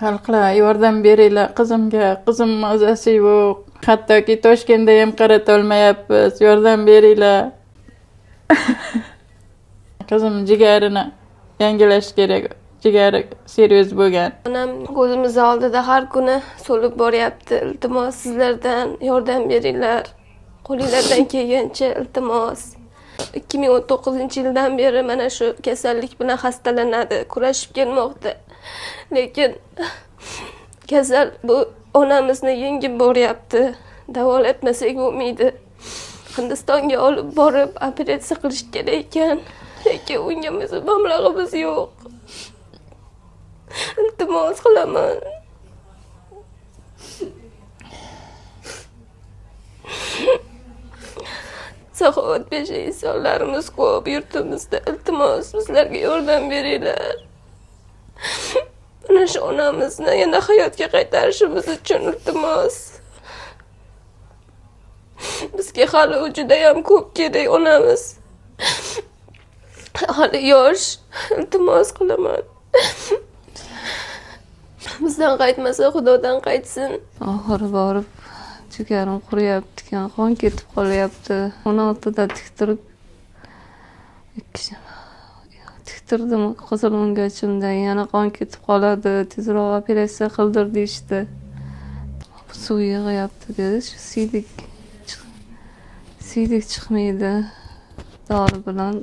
Xalqlar yordam beringlar qizimga. Qizim mazasi yo'q. Hattoki Toshkentda ham qaratolmayapmiz. Yordam beringlar. Qizim jigarini yangilash kerak. Jigari seryoz bo'lgan. Onam ko'zimiz oldida har kuni so'lib boryapti. Iltimos sizlardan yordam beringlar. Qo'lingizdan kelgancha iltimos. 2019-yildan beri mana shu kasallik bilan xastalanadi, kurashib kelmoqda. Lekin kasal bu onamizni yengib boryapti. Davolatmasak bo'lmaydi. Hindistonga olib borib operatsiya qilish kerak ekan. Lekin unga mablag'imiz yo'q. Iltimos qilaman. Saxovatpesha insonlarimiz ko'p yurtimizda. Iltimos bizlarga yordam beringlar. Mana shu onamizni yana hayotga qaytarishimiz uchun iltimos. Bizga hali juda ham ko'p kerak onamiz. Hali yosh. Iltimos qilaman. Bizdan qaytmasa Xudodan qaytsin. Oxiri borib jigarim quriyapti ekan, qon ketib qolyapti. 16da tiktirib tiktirdim qizil o'ngachimdan, yana qon ketib qoladi, tezroq operatsiya qildir deyishdi. Suv yig'yapti dedi, shu siydik chiqmaydi. Dori bilan